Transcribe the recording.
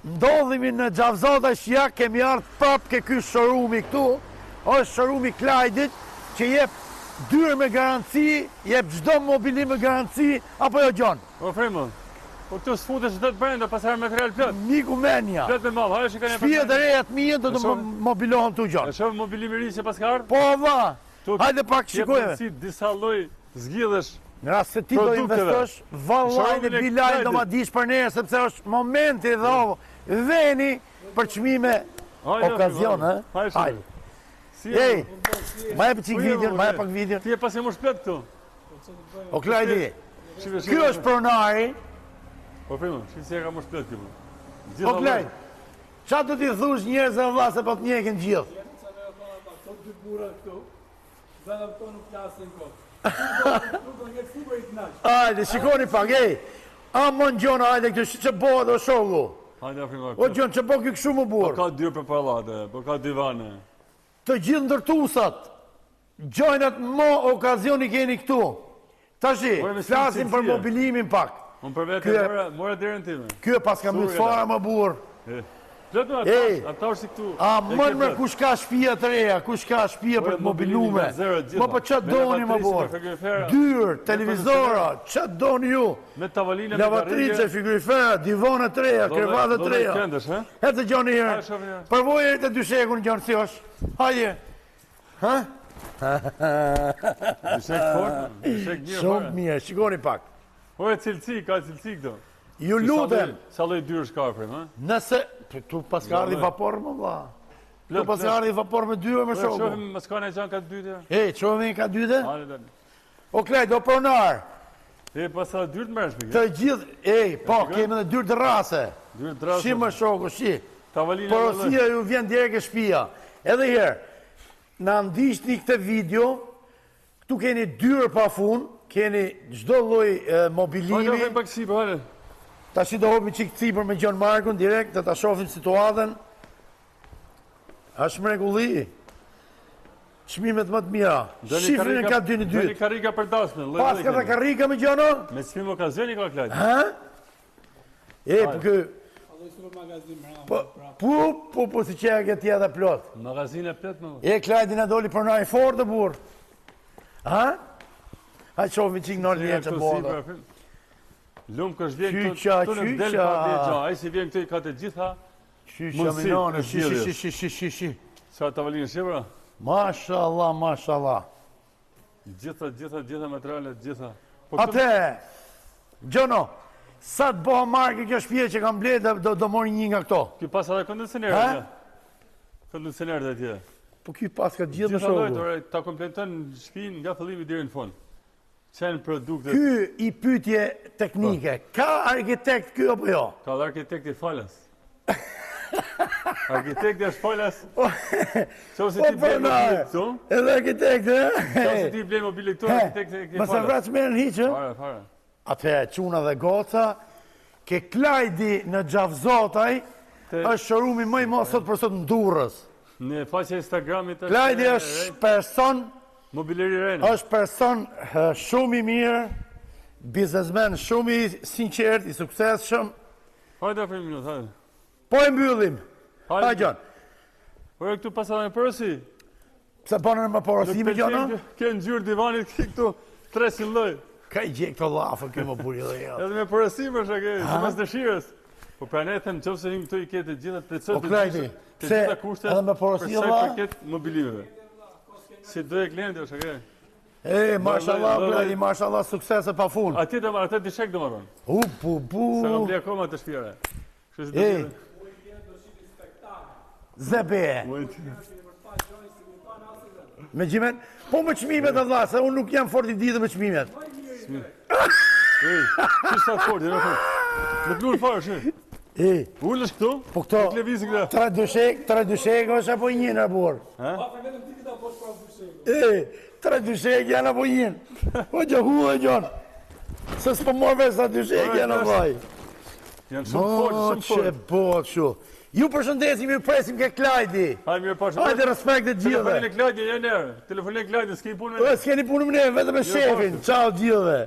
ndodhemi në Gjavzata Shjak, kemi ardhë prapë ke ky showroom-i këtu, është showroom-i Klajdit, që jep dyrë me garanci, jep çdo mobilim me garanci, apo jo Gjon? O Fremo, po këtu s'futesh çdo të brenda, pastaj material plot. Miku menja. Plot me mall, hajë shikoni. Shtëpia të reja të mia do të mobilohen tu Gjon. E shoh mobilim i ri që pas ka ardhur? Po valla. Hajde pak shikojmë. Si disa lloj zgjidhësh. Në rast se ti do investosh, vallaj në bilaj do ma dish për njerë, sepse është momenti dhe veni për çmime okazion, ha? Hajde. Ej, ma e për qik videon, ma e pak videon. Ti e pas e më shplet këtu. O Klajdi, kjo është pronari. Po primo, që si e ka më shplet këtu. O Klajdi, qa do t'i thush njerëz e vlla se po t'njekin gjithë? Këto dy burra këtu, vetëm këto nuk flasin kot. Hajde, shikoni pak, ej. Amon Gjon, hajde këtu, që bëhet o shogu? Hajde, primo. O Gjon, që bëhet kështu më burë? Po ka dyrë për pallate, po ka divane. Të gjithë ndërtusat, gjojnat mo okazioni keni këtu. Tashi, flasim për mobilimin pak. Unë për vetë mora derën time. Kjo pas kam një fara më burë. Plot më ata është si këtu. A mën me kush ka shtëpia të reja, kush ka shtëpia për të mobilume. Mo po ç'a doni më burë? Dyrë, televizora, ç'a doni ju? Me tavolinë, lavatrice, frigorifera, divane të reja, krevate të reja. Ecë Gjoni herë. Përvoj herë të dyshekun Gjon si është. Hajde. Ha? Dyshek fort, dyshek mirë. Shumë mirë, shikoni pak. Po e cilësi, ka cilësi këto. Ju lutem. Sa lloj dyrë ka prim, ha? Nëse tu pas ka ardhi vapor më vlla. Tu pas ka ardhi vapor me dyrë me shoku. Shohim mos kanë gjën ka dytë. Çohemi ka dytë? Hajde. O Klaj, do pronar. Pas sa dyrë të mërshme. Të gjithë, po, kemi edhe dyrë të rase. Dyrë të rase. Shi më shoku, shi. Tavolina. Porosia ju vjen direkt e shtëpia. Edhe herë, na ndiqni këtë video. Ktu keni dyrë pafund, keni çdo lloj mobilimi. Po do pak sipër, hajde. Tashi do hopim çik sipër me Gjon Markun direkt, do ta shohim situatën. Është mrekulli. Çmimet më të mira. Shifrin e ka 2 në 2. Doni karrika për dasmë, lloj. Pas ka karrika me Gjono? Me çmim okazioni ka Klajdi. Ha? Po kë Po si që e këtë tjeda plot. Magazin e plot më. Klajdi na doli për nari fort të burë. Ha? Ha qofmi qik në një që bodë. Lumë kësh vjen këtu në del pa vjeqa. A i si vjen këtu i ka të gjitha mundësit. Shi. Sa tavolinë shqipra? Mashallah, mashallah. Gjitha materialet, gjitha. Ate, Gjono, sa të bëha marke kjo shpje që kam bletë, do mori një nga këto. Kjo pas edhe kondicionerët, kondicionerët e tje. Po kjo pas ka gjithë më shoku. Ta kompleton shpinë nga fillimi deri në fund. Qenë produkte. Ky i pyetje teknike, ka arkitekt ky apo jo? Ka dhe arkitekt i falas. Arkitekti është falas. Qo se ti blej mobilit këtu? Edhe arkitekt, e? Qo se ti blej mobilit këtu, arkitekti i falas. Mëse vraç merën hiqë? Fare. Ate, quna dhe goca, ke Klajdi në Gjavzotaj, është showroom-i më i madh sot për sot në Durrës. Në faqja Instagramit është... Klajdi është person... Mobileri rejnë. është person shumë i mirë, biznesmen shumë i sinqert, i suksesshëm. Hajde për një minut, hajde. Po e mbyllim. Hajde Gjon. Po e këtu pasat me porosi. Pse bonën me porosi me Gjono? Ke në gjyrë divanit këtu 300 lloj. Ka i gjek këto llafë këtu më buri dhe jo. Edhe me porosi më shake, si pas dëshirës. Po pra ne them nëse him këtu i ketë të gjitha plotësisht. Po Klajdi, pse edhe me porosi valla? Sa paket mobilimeve. Si do e klendi është akre? Mashallah, Klajdi, mashallah, suksese pa fund. Atë dishek do më ronë. Sa kam bli akoma të shpjere. Zebe. Me gjimet? Po me qmimet e dha, se unë nuk jam fort i ditë me qmimet. Që sa të fort, në të lurë farë, shë. Ullësh këtu? Po këto, 3 dyshek është apo një në borë. 3 dyshek janë apo njën. O që hua Gjon. Se s'po morve sa dyshek janë o vaj. Janë shumë fort, që botë shu. Ju përshëndesim, ju presim ke Klajdi. Hajde respekt e gjithëve. Telefonin e Klajdi, janë nërë. Telefonin e Klajdi, s'keni punë me ne. S'keni punë me ne, vetëm me shefin. Ciao gjithëve.